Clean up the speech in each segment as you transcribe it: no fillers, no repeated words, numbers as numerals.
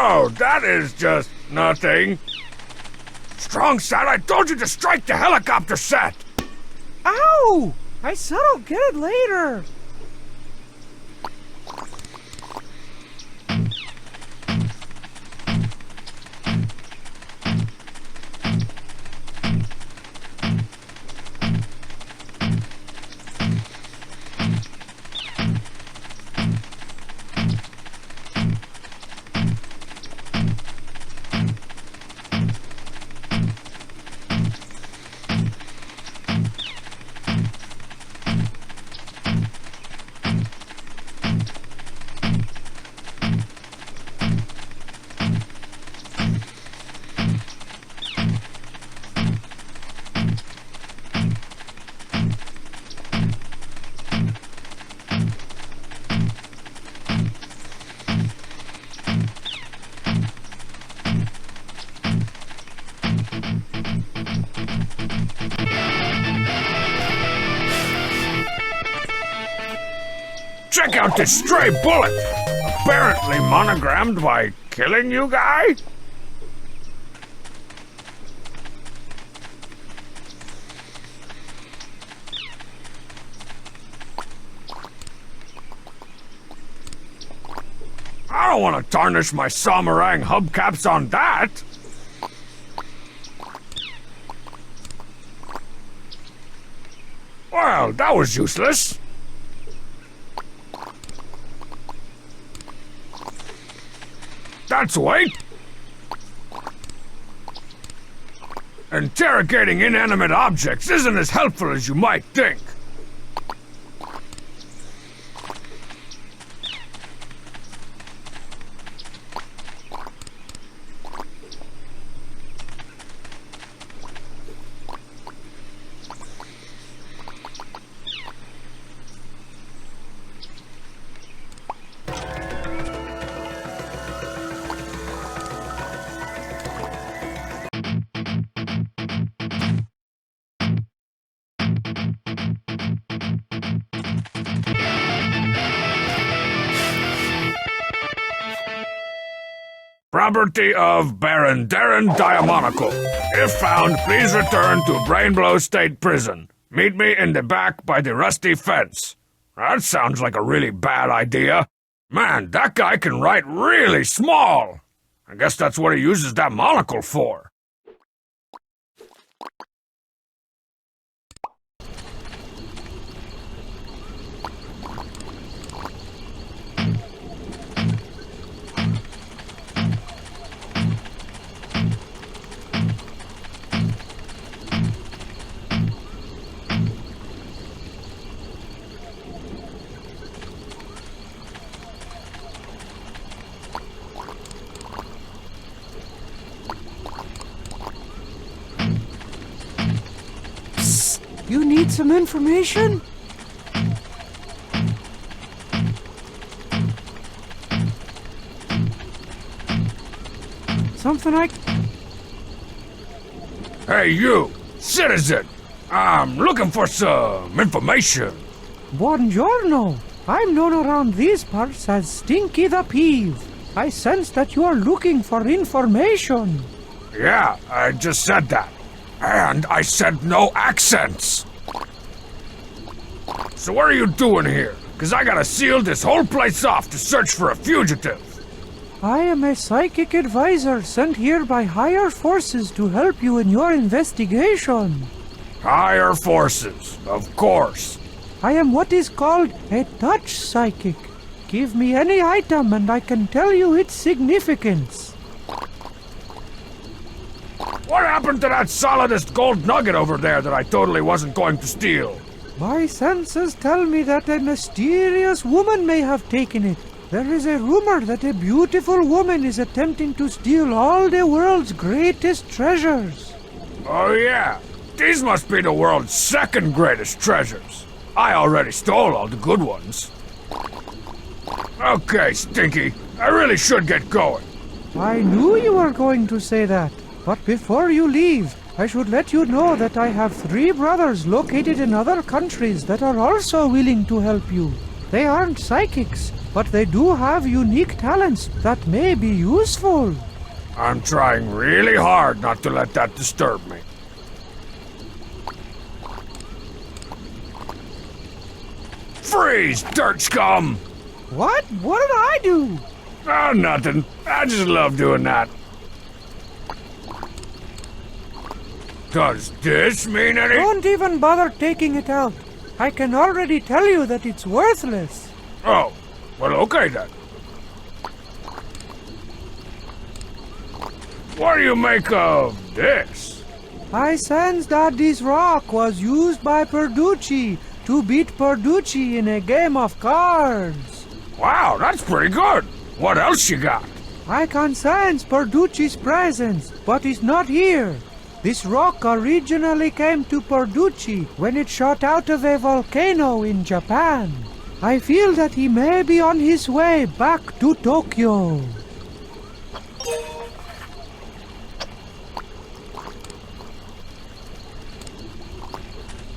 Oh, that is just nothing. Strong Sat, I told you to strike the helicopter set! Ow! I said I'll get it later. Check out this stray bullet! Apparently monogrammed by killing you guy? I don't want to tarnish my Samarang hubcaps on that! Well, that was useless. That's weight. Interrogating inanimate objects isn't as helpful as you might think. Property of Baron Darren Diamonacle. If found, please return to Brainblow State Prison. Meet me in the back by the rusty fence. That sounds like a really bad idea. Man, that guy can write really small. I guess that's what he uses that monocle for. You need some information? Something like... Hey, you! Citizen! I'm looking for some information. Buongiorno. I'm known around these parts as Stinky the Peeve. I sense that you are looking for information. Yeah, I just said that. And I said no accents. So what are you doing here? Because I gotta seal this whole place off to search for a fugitive. I am a psychic advisor sent here by higher forces to help you in your investigation. Higher forces, of course. I am what is called a touch psychic. Give me any item and I can tell you its significance. What happened to that solidest gold nugget over there that I totally wasn't going to steal? My senses tell me that a mysterious woman may have taken it. There is a rumor that a beautiful woman is attempting to steal all the world's greatest treasures. Oh yeah, these must be the world's second greatest treasures. I already stole all the good ones. Okay, Stinky, I really should get going. I knew you were going to say that. But before you leave, I should let you know that I have 3 brothers located in other countries that are also willing to help you. They aren't psychics, but they do have unique talents that may be useful. I'm trying really hard not to let that disturb me. Freeze, dirt scum! What? What did I do? Oh, nothing. I just love doing that. Does this mean any? Don't even bother taking it out. I can already tell you that it's worthless. Oh, well, okay then. What do you make of this? I sense that this rock was used by Perducci to beat Perducci in a game of cards. Wow, that's pretty good. What else you got? I can sense Perducci's presence, but he's not here. This rock originally came to Perducci when it shot out of a volcano in Japan. I feel that he may be on his way back to Tokyo.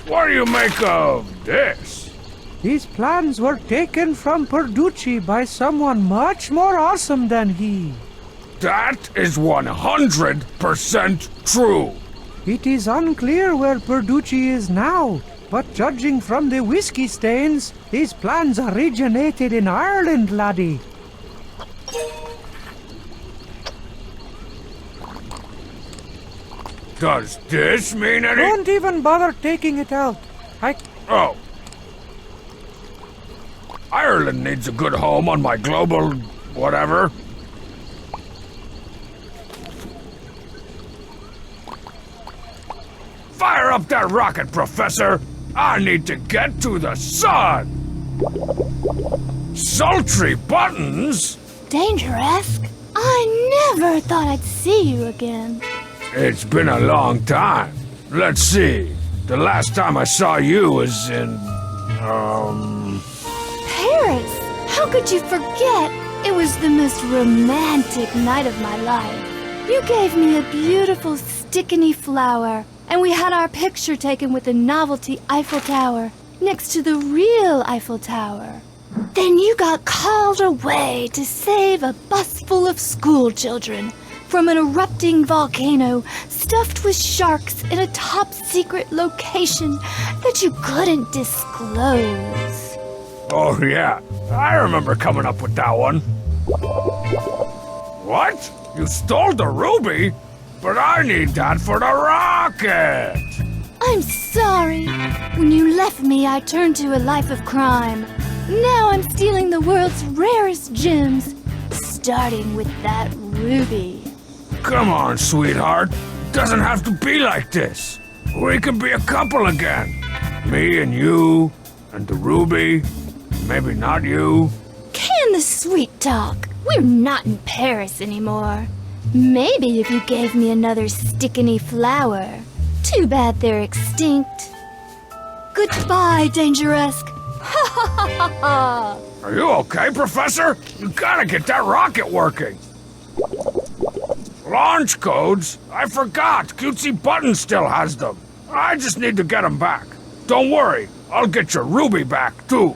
What do you make of this? These plans were taken from Perducci by someone much more awesome than he. That is 100% true. It is unclear where Perducci is now, but judging from the whiskey stains, these plans originated in Ireland, laddie. Does this mean any? Don't even bother taking it out. Oh. Ireland needs a good home on my global whatever. Fire up that rocket, Professor! I need to get to the sun! Sultry buttons? Dangeresque? I never thought I'd see you again. It's been a long time. Let's see. The last time I saw you was in... Paris! How could you forget? It was the most romantic night of my life. You gave me a beautiful stickiny flower, and we had our picture taken with the novelty Eiffel Tower next to the real Eiffel Tower. Then you got called away to save a bus full of school children from an erupting volcano stuffed with sharks in a top-secret location that you couldn't disclose. Oh, yeah. I remember coming up with that one. What? You stole the ruby? But I need that for the rocket! I'm sorry. When you left me, I turned to a life of crime. Now I'm stealing the world's rarest gems, starting with that ruby. Come on, sweetheart. Doesn't have to be like this. We can be a couple again. Me and you, and the ruby. Maybe not you. Can the sweet talk? We're not in Paris anymore. Maybe if you gave me another stickiny flower. Too bad they're extinct. Goodbye, Dangeresque. Ha ha ha ha ha! Are you okay, Professor? You gotta get that rocket working. Launch codes? I forgot. Cutesy Button still has them. I just need to get them back. Don't worry. I'll get your ruby back, too.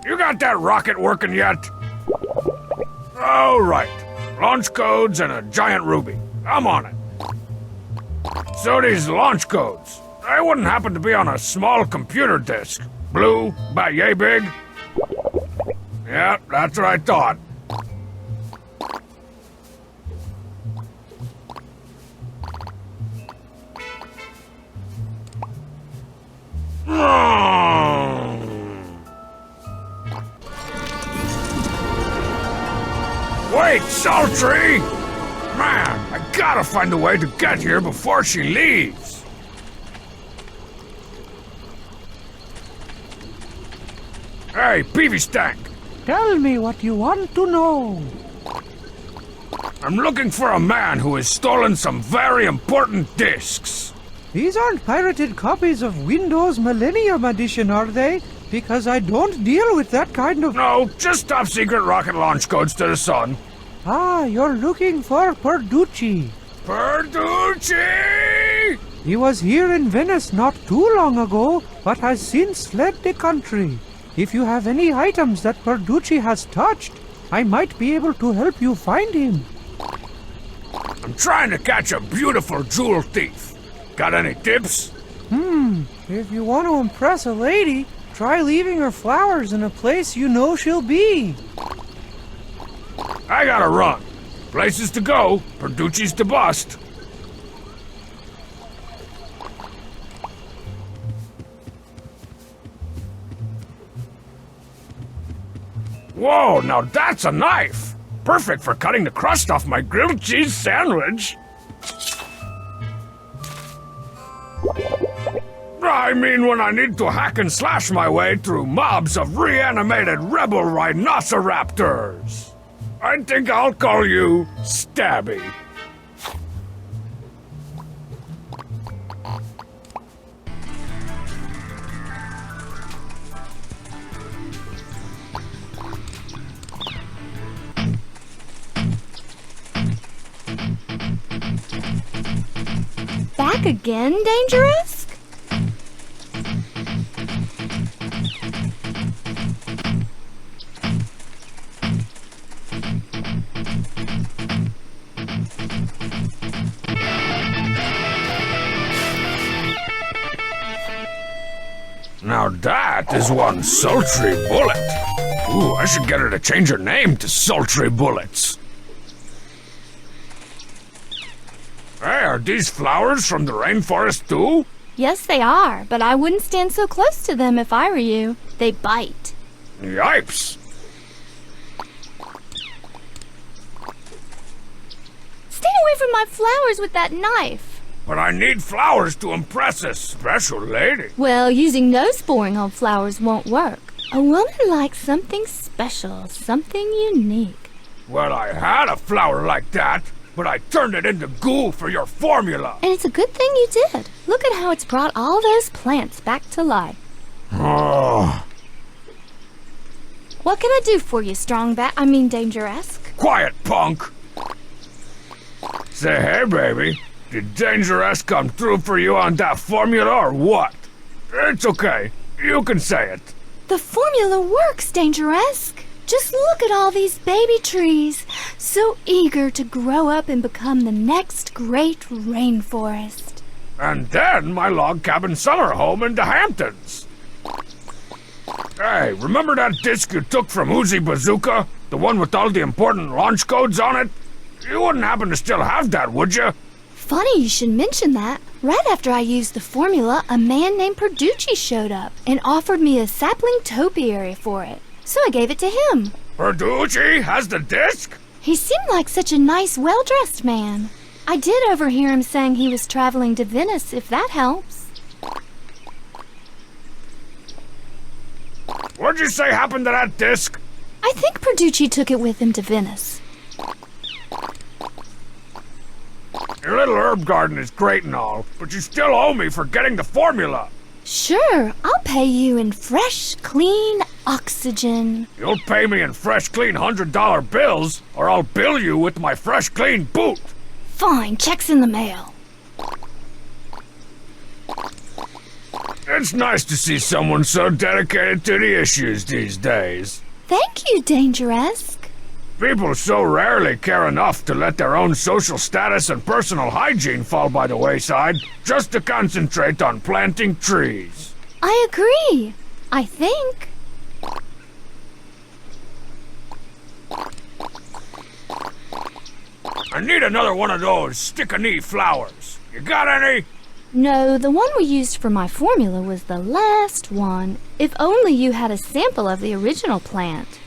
You got that rocket working yet? Oh, right. Launch codes and a giant ruby. I'm on it. So these launch codes, they wouldn't happen to be on a small computer disk. Blue, about yay big? Yeah, that's what I thought. Wait, Sultry! Man, I gotta find a way to get here before she leaves. Hey, Peavy Stank! Tell me what you want to know. I'm looking for a man who has stolen some very important discs. These aren't pirated copies of Windows Millennium Edition, are they? because I don't deal with that kind of... No, just top secret rocket launch codes to the sun. Ah, you're looking for Perducci. Perducci! He was here in Venice not too long ago, but has since fled the country. If you have any items that Perducci has touched, I might be able to help you find him. I'm trying to catch a beautiful jewel thief. Got any tips? If you want to impress a lady, try leaving her flowers in a place you know she'll be. I gotta run. Places to go, Perducci's to bust. Whoa, now that's a knife! Perfect for cutting the crust off my grilled cheese sandwich. I mean when I need to hack and slash my way through mobs of reanimated rebel rhinoceraptors. I think I'll call you Stabby. Back again, Dangerous? Now that is one sultry bullet. Ooh, I should get her to change her name to Sultry Bullets. Hey, are these flowers from the rainforest too? Yes, they are, but I wouldn't stand so close to them if I were you. They bite. Yipes! Stay away from my flowers with that knife. But I need flowers to impress a special lady. Well, using those boring old flowers won't work. A woman likes something special, something unique. Well, I had a flower like that, but I turned it into goo for your formula. And it's a good thing you did. Look at how it's brought all those plants back to life. Oh, What can I do for you, Dangerous? quiet, punk! Say, hey, baby. Did Dangerous come through for you on that formula or what? It's okay. You can say it. The formula works, Dangerous. Just look at all these baby trees, so eager to grow up and become the next great rainforest. And then my log cabin summer home in the Hamptons. Hey, remember that disc you took from Uzi Bazooka? The one with all the important launch codes on it? You wouldn't happen to still have that, would you? Funny you should mention that. Right after I used the formula, a man named Perducci showed up and offered me a sapling topiary for it. So I gave it to him. Perducci has the disc? He seemed like such a nice, well-dressed man. I did overhear him saying he was traveling to Venice, if that helps. What'd you say happened to that disc? I think Perducci took it with him to Venice. Your little herb garden is great and all, but you still owe me for getting the formula. Sure, I'll pay you in fresh, clean oxygen. You'll pay me in fresh, clean $100 bills, or I'll bill you with my fresh, clean boot. Fine, check's in the mail. It's nice to see someone so dedicated to the issues these days. Thank you, Dangerous. People so rarely care enough to let their own social status and personal hygiene fall by the wayside just to concentrate on planting trees. I agree. I think. I need another one of those stick-a-knee flowers. You got any? No, the one we used for my formula was the last one. If only you had a sample of the original plant.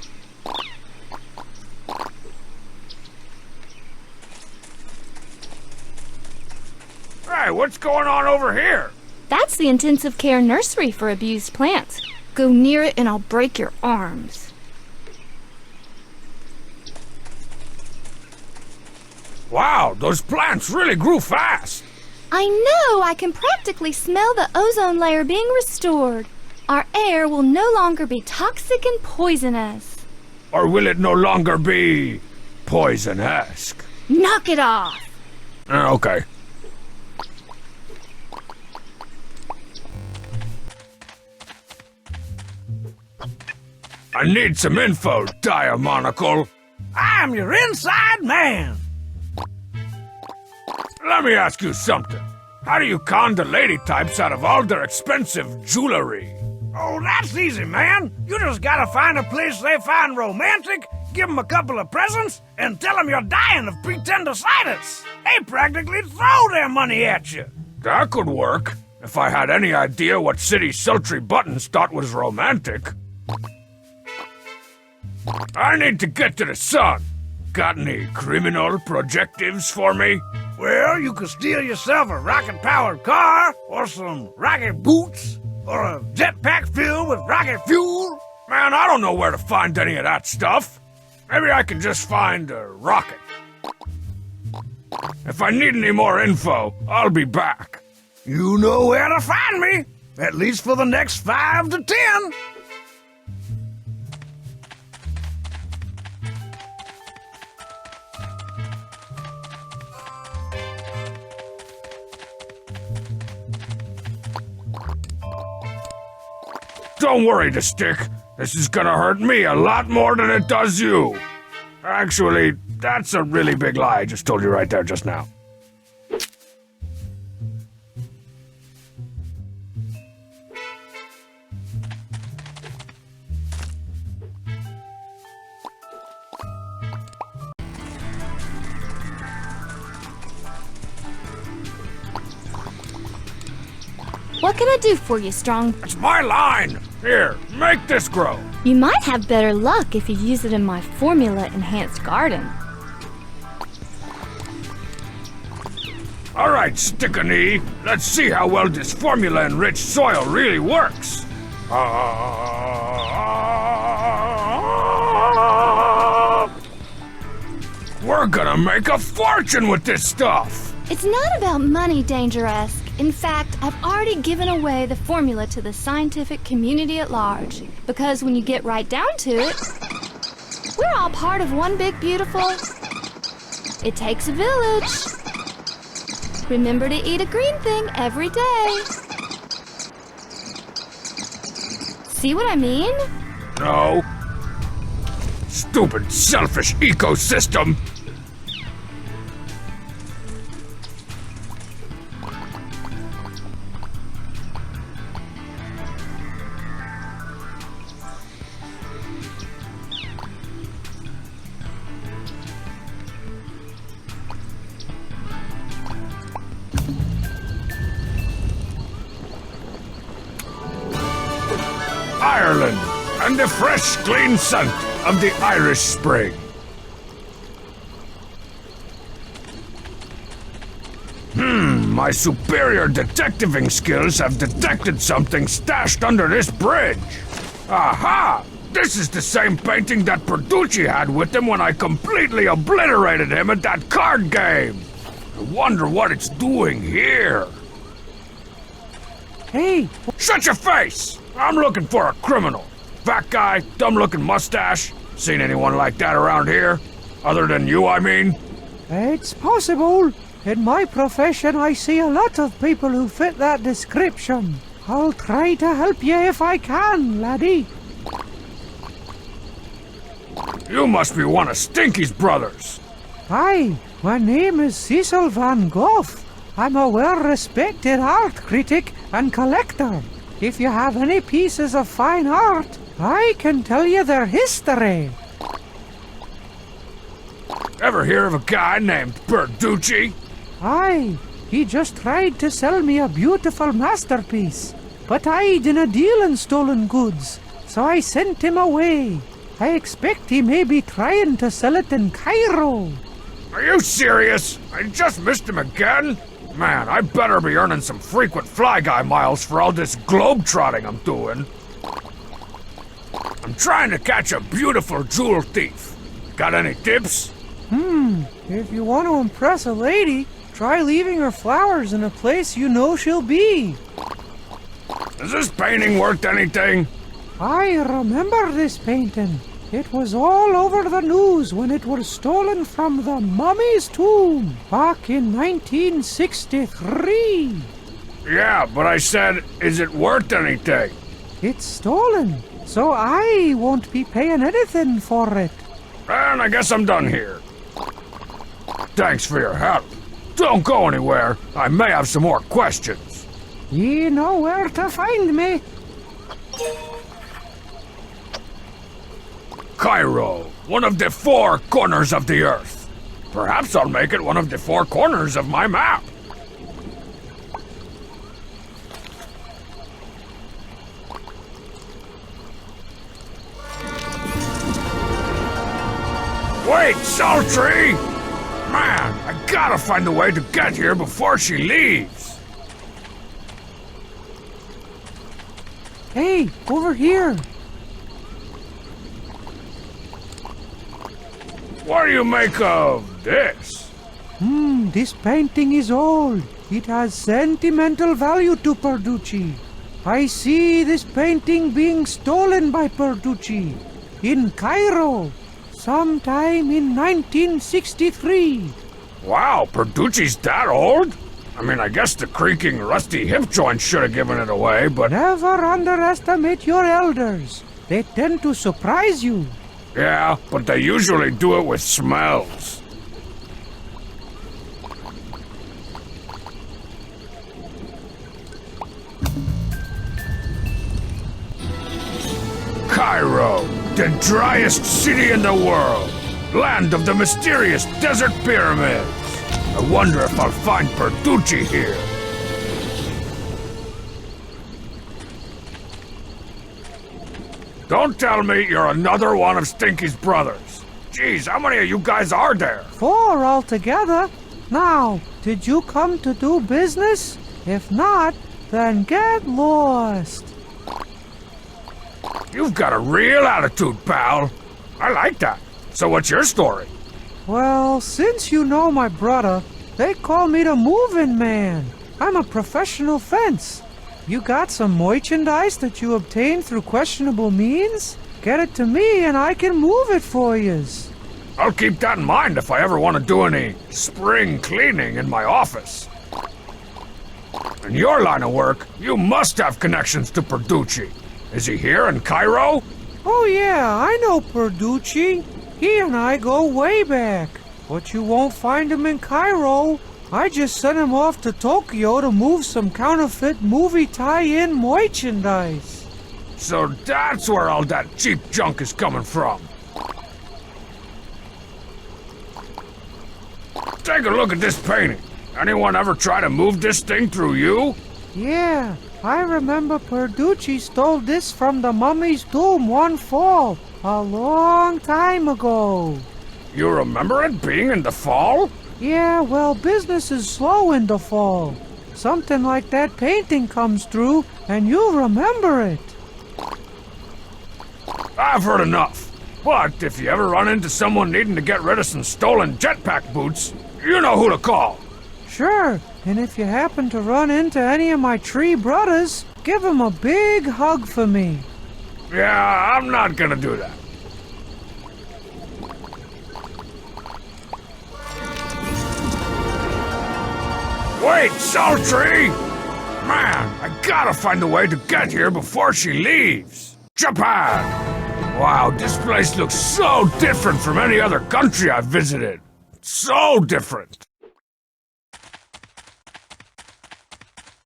Hey, what's going on over here? That's the intensive care nursery for abused plants. Go near it and I'll break your arms. Wow, those plants really grew fast. I know! I can practically smell the ozone layer being restored. Our air will no longer be toxic and poisonous. Or will it no longer be poison-esque? Knock it off! Okay. I need some info, Diamonacle. I'm your inside man. Let me ask you something. How do you con the lady types out of all their expensive jewelry? Oh, that's easy, man. You just gotta find a place they find romantic, give them a couple of presents, and tell them you're dying of pretendicitis. They practically throw their money at you. That could work, if I had any idea what City Sultry Buttons thought was romantic. I need to get to the sun. Got any criminal projectives for me? Well, you could steal yourself a rocket-powered car, or some rocket boots, or a jetpack filled with rocket fuel. Man, I don't know where to find any of that stuff. Maybe I can just find a rocket. If I need any more info, I'll be back. You know where to find me, at least for the next 5 to 10. Don't worry, the stick. This is gonna hurt me a lot more than it does you. Actually, that's a really big lie I just told you right there just now. What can I do for you, Strong? It's my line! Here, make this grow. You might have better luck if you use it in my formula-enhanced garden. Alright, Stick-a-knee. Let's see how well this formula-enriched soil really works. We're gonna make a fortune with this stuff! It's not about money, Dangerous. In fact, I've already given away the formula to the scientific community at large. Because when you get right down to it, we're all part of one big beautiful... It takes a village. Remember to eat a green thing every day. See what I mean? No. Stupid, selfish ecosystem! Ireland, and the fresh, clean scent of the Irish Spring. My superior detectiving skills have detected something stashed under this bridge. Aha! This is the same painting that Perducci had with him when I completely obliterated him at that card game. I wonder what it's doing here. Hey, Shut your face! I'm looking for a criminal. Fat guy, dumb-looking mustache. Seen anyone like that around here? Other than you, I mean? it's possible. In my profession, I see a lot of people who fit that description. I'll try to help you if I can, laddie. You must be one of Stinky's brothers. Hi, my name is Cecil Van Gogh. I'm a well-respected art critic and collector. If you have any pieces of fine art, I can tell you their history. Ever hear of a guy named Perducci? Aye, he just tried to sell me a beautiful masterpiece. But I didn't deal in stolen goods, so I sent him away. I expect he may be trying to sell it in Cairo. Are you serious? I just missed him again? Man, I better be earning some frequent fly guy miles for all this globe-trotting I'm doing. I'm trying to catch a beautiful jewel thief. Got any tips? If you want to impress a lady, try leaving her flowers in a place you know she'll be. Is this painting worth anything? I remember this painting. It was all over the news when it was stolen from the mummy's tomb back in 1963. Yeah, but I said, is it worth anything? It's stolen, so I won't be paying anything for it. And I guess I'm done here. Thanks for your help. Don't go anywhere. I may have some more questions. You know where to find me. Cairo, one of the four corners of the earth. Perhaps I'll make it one of the four corners of my map. Wait, Sultry! Man, I gotta find a way to get here before she leaves. Hey, over here. What do you make of this? This painting is old. It has sentimental value to Perducci. I see this painting being stolen by Perducci in Cairo sometime in 1963. Wow, Perducci's that old? I mean, I guess the creaking, rusty hip joint should have given it away, but... Never underestimate your elders. They tend to surprise you. Yeah, but they usually do it with smells. Cairo, the driest city in the world. Land of the mysterious desert pyramids. I wonder if I'll find Perducci here. Don't tell me you're another one of Stinky's brothers. Jeez, how many of you guys are there? 4 altogether. Now, did you come to do business? If not, then get lost. You've got a real attitude, pal. I like that. So what's your story? Well, since you know my brother, they call me the moving man. I'm a professional fence. You got some merchandise that you obtained through questionable means? Get it to me and I can move it for yous. I'll keep that in mind if I ever want to do any spring cleaning in my office. In your line of work, you must have connections to Perducci. Is he here in Cairo? Oh yeah, I know Perducci. He and I go way back. But you won't find him in Cairo. I just sent him off to Tokyo to move some counterfeit movie tie-in merchandise. So that's where all that cheap junk is coming from. Take a look at this painting. Anyone ever try to move this thing through you? Yeah, I remember Perducci stole this from the mummy's tomb one fall, a long time ago. You remember it being in the fall? Yeah, well, business is slow in the fall. Something like that painting comes through, and you remember it. I've heard enough. But if you ever run into someone needing to get rid of some stolen jetpack boots, you know who to call. Sure, and if you happen to run into any of my tree brothers, give them a big hug for me. Yeah, I'm not gonna do that. Wait, Sultry! Man, I gotta find a way to get here before she leaves. Japan! Wow, this place looks so different from any other country I've visited. So different.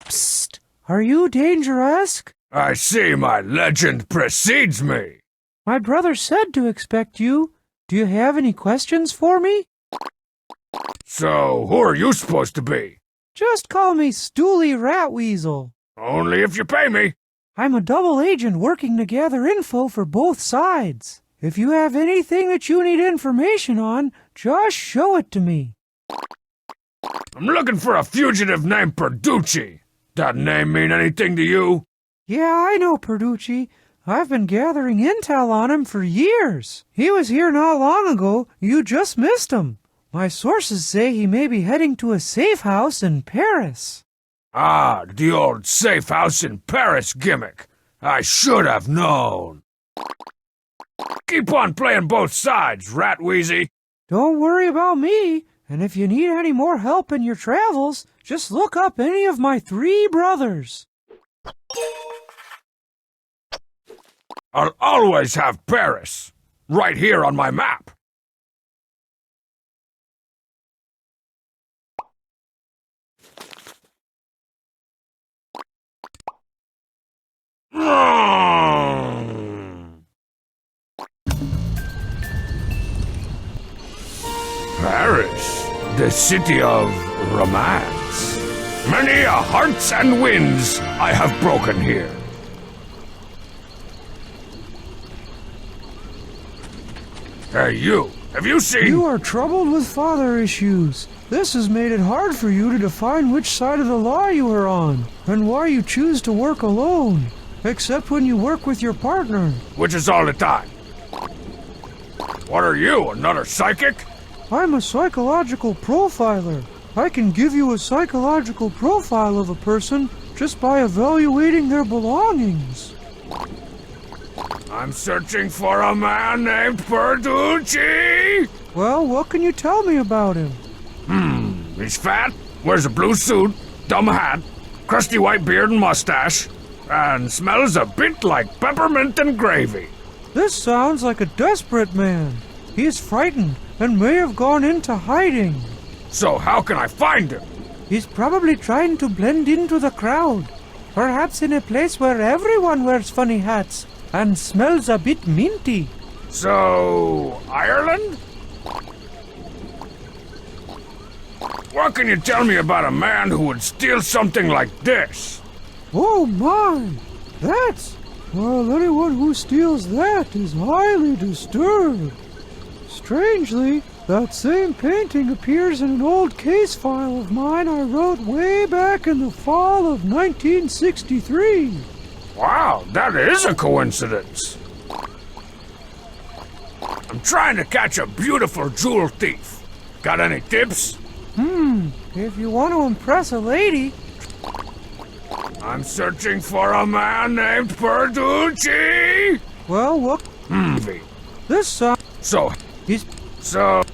Psst, are you dangerous? I see my legend precedes me. My brother said to expect you. Do you have any questions for me? So, who are you supposed to be? Just call me Stoolie Ratweasel. Only if you pay me. I'm a double agent working to gather info for both sides. If you have anything that you need information on, just show it to me. I'm looking for a fugitive named Perducci. That name mean anything to you? Yeah, I know Perducci. I've been gathering intel on him for years. He was here not long ago. You just missed him. My sources say he may be heading to a safe house in Paris. Ah, the old safe house in Paris gimmick. I should have known. Keep on playing both sides, Rat Wheezy. Don't worry about me, and if you need any more help in your travels, just look up any of my 3 brothers. I'll always have Paris, right here on my map. Paris, the city of romance. Many a hearts and winds I have broken here. Hey, you. Have you seen... You are troubled with father issues. This has made it hard for you to define which side of the law you are on, and why you choose to work alone, except when you work with your partner. Which is all the time. What are you, another psychic? I'm a psychological profiler. I can give you a psychological profile of a person just by evaluating their belongings. I'm searching for a man named Perducci! Well, what can you tell me about him? He's fat, wears a blue suit, dumb hat, crusty white beard and mustache, and smells a bit like peppermint and gravy. This sounds like a desperate man. He is frightened and may have gone into hiding. So how can I find him? He's probably trying to blend into the crowd. Perhaps in a place where everyone wears funny hats and smells a bit minty. So, Ireland? What can you tell me about a man who would steal something like this? Oh my! Well, anyone who steals that is highly disturbed. Strangely, that same painting appears in an old case file of mine I wrote way back in the fall of 1963. Wow, that is a coincidence. I'm trying to catch a beautiful jewel thief. Got any tips? If you want to impress a lady, I'm searching for a man named Perducci! well, look, this song So, is... I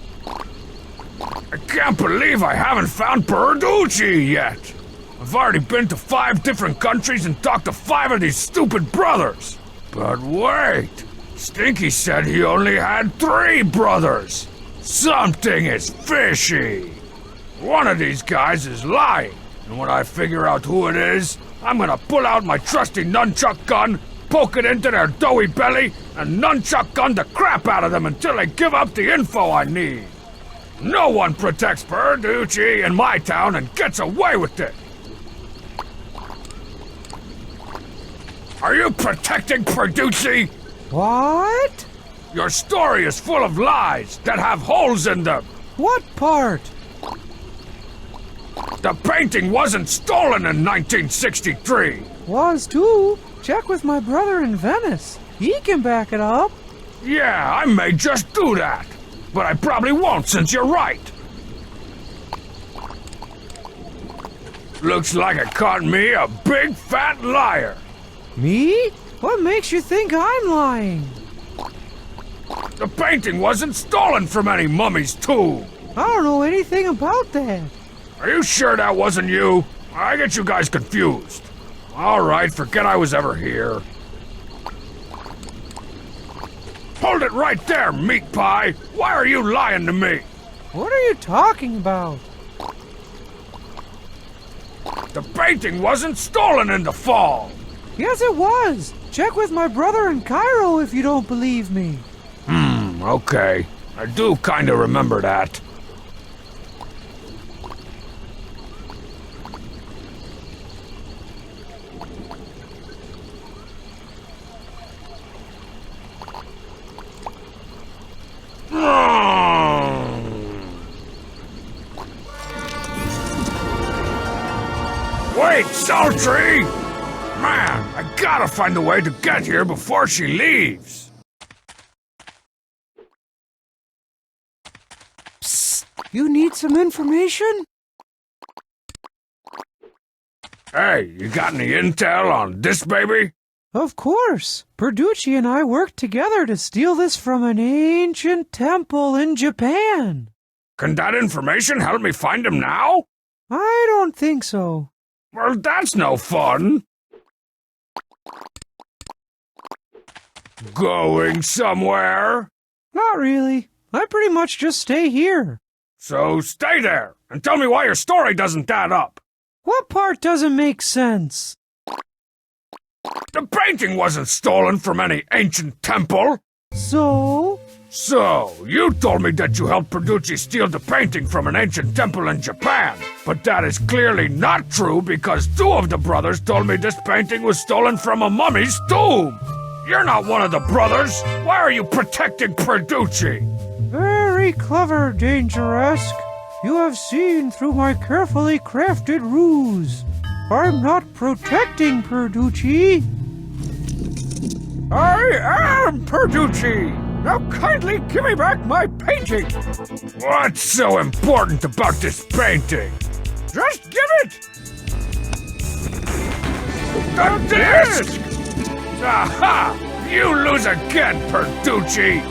can't believe I haven't found Perducci yet. I've already been to 5 different countries and talked to 5 of these stupid brothers. But wait, Stinky said he only had 3 brothers. Something is fishy. One of these guys is lying, and when I figure out who it is, I'm gonna pull out my trusty nunchuck gun, poke it into their doughy belly, and nunchuck gun the crap out of them until they give up the info I need. No one protects Perducci in my town and gets away with it. Are you protecting Perducci? What? Your story is full of lies that have holes in them. What part? The painting wasn't stolen in 1963. Was too. Check with my brother in Venice. He can back it up. Yeah, I may just do that. But I probably won't since you're right. Looks like it caught me a big fat liar. Me? What makes you think I'm lying? The painting wasn't stolen from any mummy's tomb. I don't know anything about that. Are you sure that wasn't you? I get you guys confused. All right, forget I was ever here. Hold it right there, meat pie! Why are you lying to me? What are you talking about? The painting wasn't stolen in the fall. Yes, it was. Check with my brother in Cairo if you don't believe me. Okay. I do kinda remember that. Wait, Sultry! Man, I gotta find a way to get here before she leaves. You need some information? Hey, you got any intel on this baby? Of course. Perducci and I worked together to steal this from an ancient temple in Japan. Can that information help me find him now? I don't think so. Well, that's no fun. Going somewhere? Not really. I pretty much just stay here. So stay there and tell me why your story doesn't add up. What part doesn't make sense? The painting wasn't stolen from any ancient temple. So? So, you told me that you helped Perducci steal the painting from an ancient temple in Japan. But that is clearly not true because two of the brothers told me this painting was stolen from a mummy's tomb. You're not one of the brothers. Why are you protecting Perducci? Very clever, Dangeresque. You have seen through my carefully crafted ruse. I'm not protecting Perducci. I am Perducci. Now kindly give me back my painting. What's so important about this painting? Just give it. The disc! Aha! You lose again, Perducci!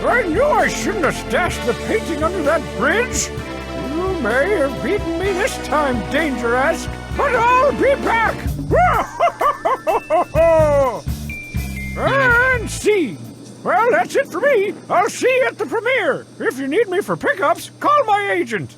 I knew I shouldn't have stashed the painting under that bridge. You may have beaten me this time, Dangeresque, but I'll be back! And see. Well, that's it for me. I'll see you at the premiere. If you need me for pickups, call my agent.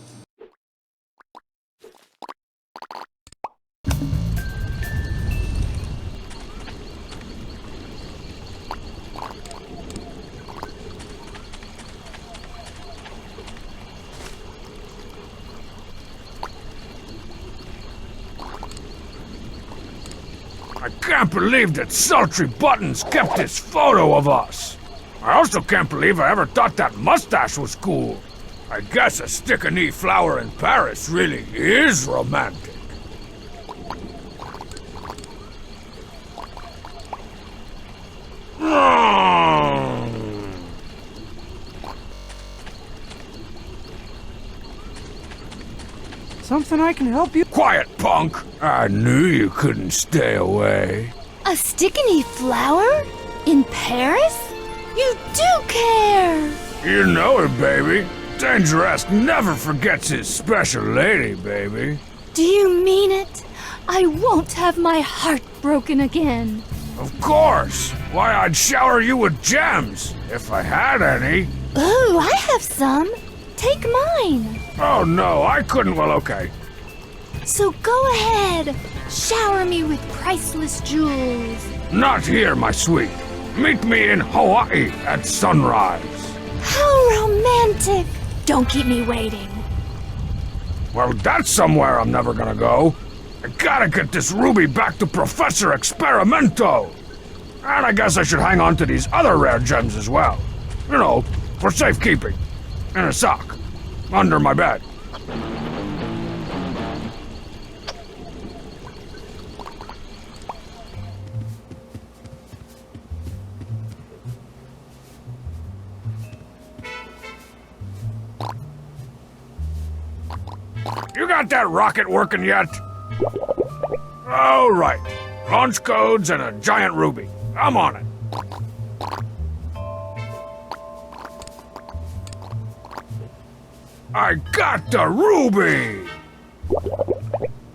I can't believe that Sultry Buttons kept this photo of us. I also can't believe I ever thought that mustache was cool. I guess a stick-a-knee flower in Paris really is romantic. Something I can help you? Quiet, punk! I knew you couldn't stay away. A stickiny flower? In Paris? You do care! You know it, baby. Dangeresque never forgets his special lady, baby. Do you mean it? I won't have my heart broken again. Of course. Why, I'd shower you with gems, if I had any. Ooh, I have some. Take mine. Oh, no, I couldn't. Well, okay. So go ahead. Shower me with priceless jewels. Not here, my sweet. Meet me in Hawaii at sunrise. How romantic. Don't keep me waiting. Well, that's somewhere I'm never gonna go. I gotta get this ruby back to Professor Experimento. And I guess I should hang on to these other rare gems as well. You know, for safekeeping. In a sock. Under my bed. You got that rocket working yet? All right. Launch codes and a giant ruby. I'm on it. I got the ruby!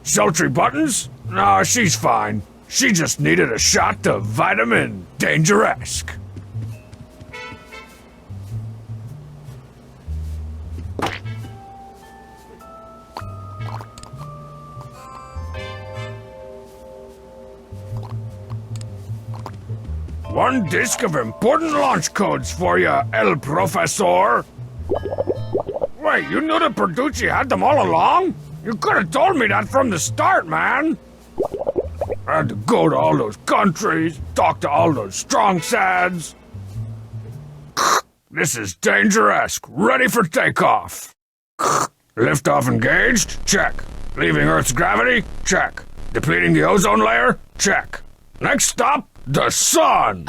Sultry Buttons? No, she's fine. She just needed a shot of vitamin Dangeresque. One disc of important launch codes for you, El Profesor. Wait, you knew that Perducci had them all along? You could have told me that from the start, man. I had to go to all those countries, talk to all those strong sads. This is Dangeresque, ready for takeoff. Liftoff engaged? Check. Leaving Earth's gravity? Check. Depleting the ozone layer? Check. Next stop, the sun.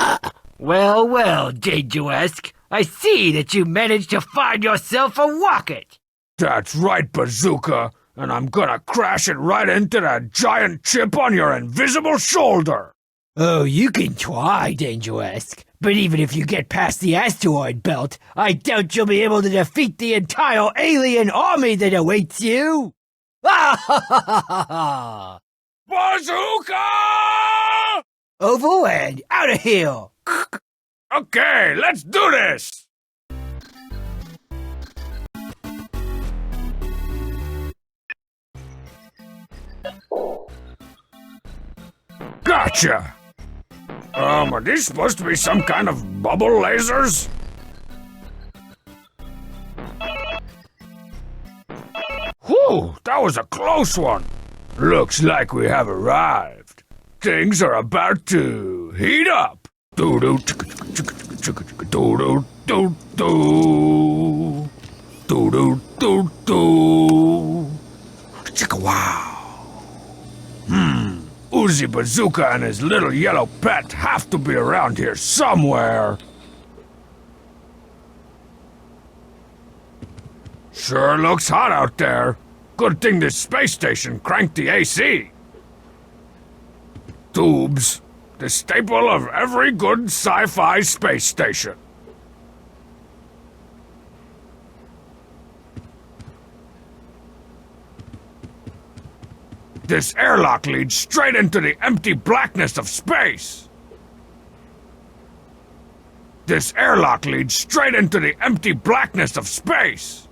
Well, well, Dangeresque. I see that you managed to find yourself a rocket. That's right, Bazooka. and I'm gonna crash it right into that giant chip on your invisible shoulder. Oh, you can try, Dangeresk. But even if you get past the asteroid belt, I doubt you'll be able to defeat the entire alien army that awaits you. Bazooka! Overland, out of here! Okay, let's do this! Gotcha! Are these supposed to be some kind of bubble lasers? Whew, that was a close one. Looks like we have arrived. Things are about to heat up. Doo-doo, doo-doo, doo-doo. Doo-doo, doo-doo. Chicka-wow. Uzi Bazooka and his little yellow pet have to be around here somewhere. Sure looks hot out there. Good thing this space station cranked the AC. Tubes, the staple of every good sci-fi space station. This airlock leads straight into the empty blackness of space. This airlock leads straight into the empty blackness of space.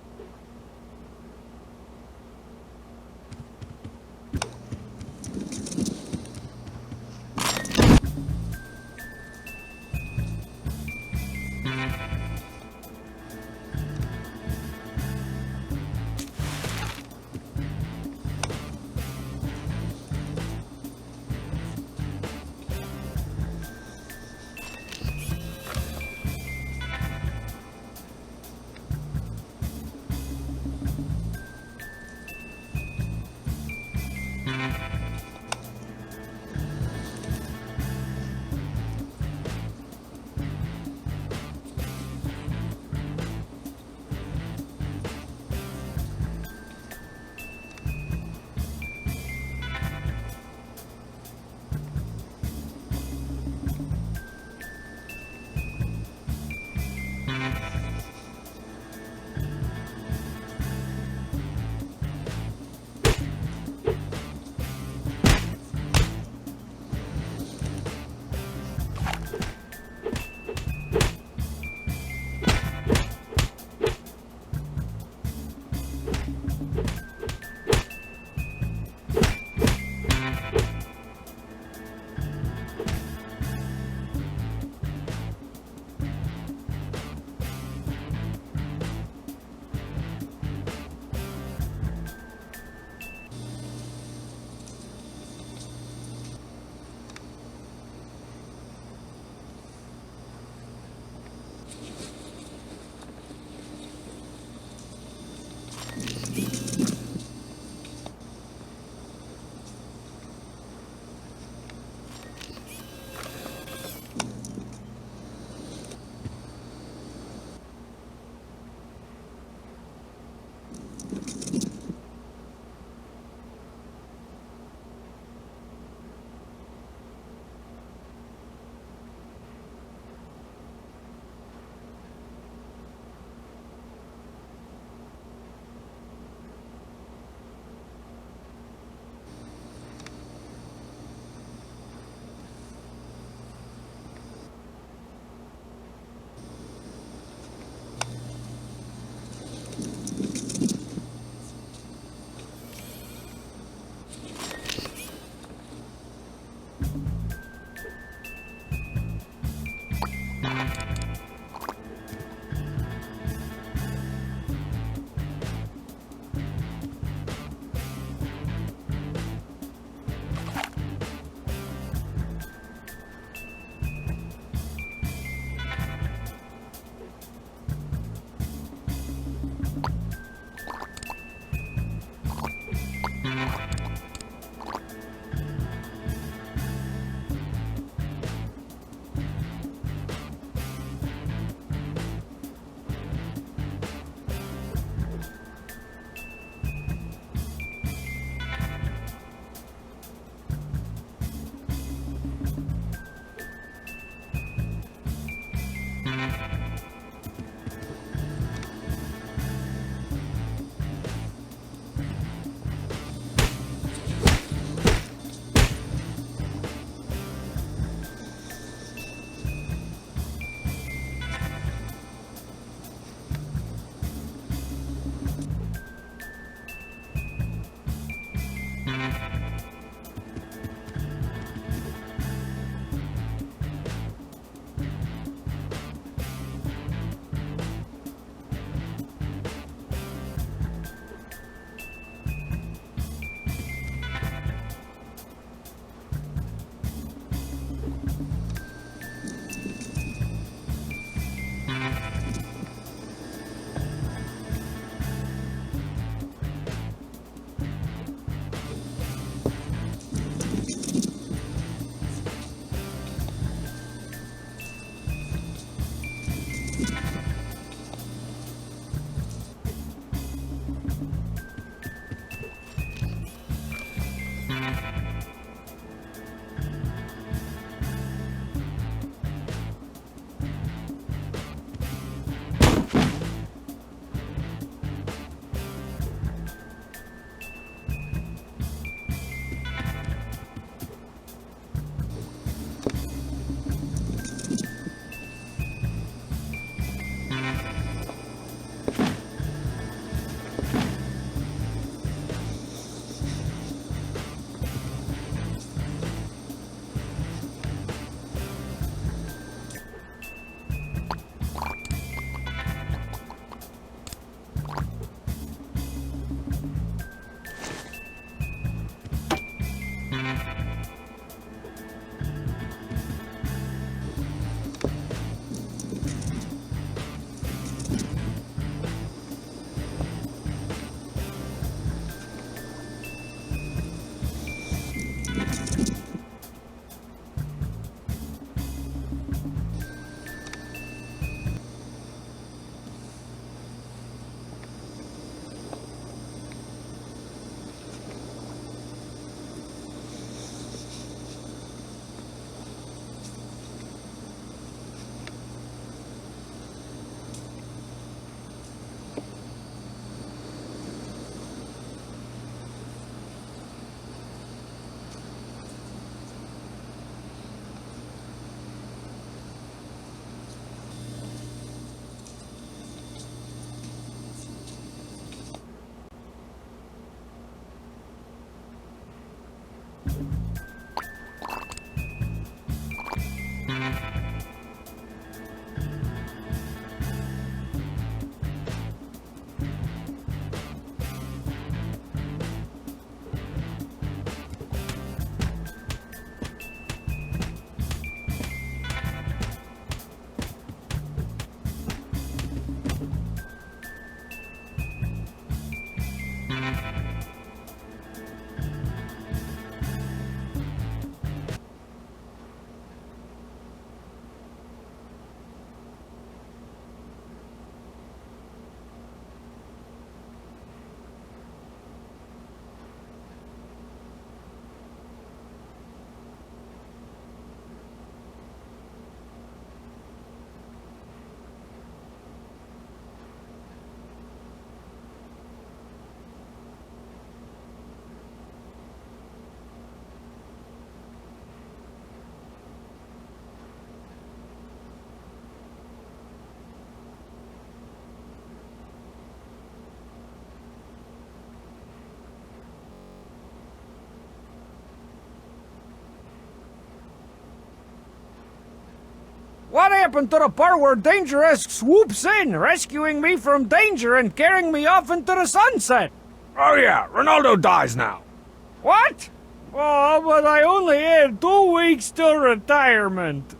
What happened to the part where Danger-esque swoops in, rescuing me from danger and carrying me off into the sunset? Oh yeah, Ronaldo dies now. What? Oh, but I only had 2 weeks till retirement.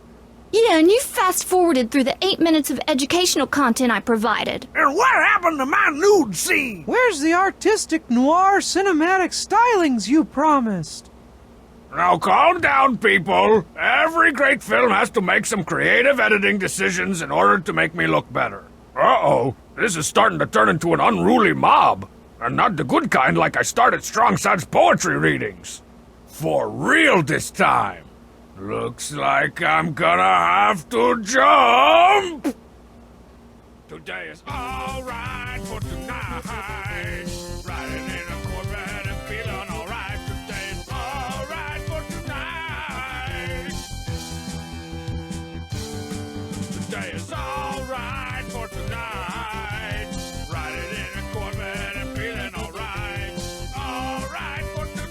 Yeah, and you fast-forwarded through the 8 minutes of educational content I provided. And what happened to my nude scene? Where's the artistic noir cinematic stylings you promised? Now calm down, people. Every great film has to make some creative editing decisions in order to make me look better. Uh-oh, this is starting to turn into an unruly mob. And not the good kind like I started Strong Side's poetry readings. For real this time. Looks like I'm gonna have to jump! Today is alright for tonight. Riding in a Corvette and feeling alright. Today is alright for tonight. Today is alright for tonight. Riding in a Corvette and feeling alright. Alright for tonight.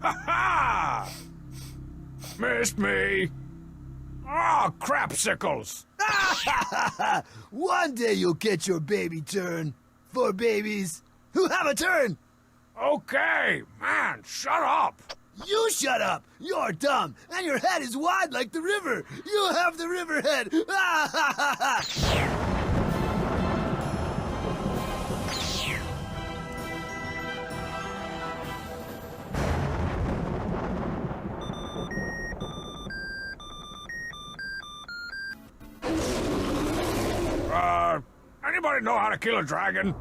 Ha ha! Missed me. Oh, crapsicles. One day you'll get your baby turn. For babies who have a turn. Okay, man, shut up. You shut up. You're dumb, and your head is wide like the river. You have the river head. Anybody know how to kill a dragon?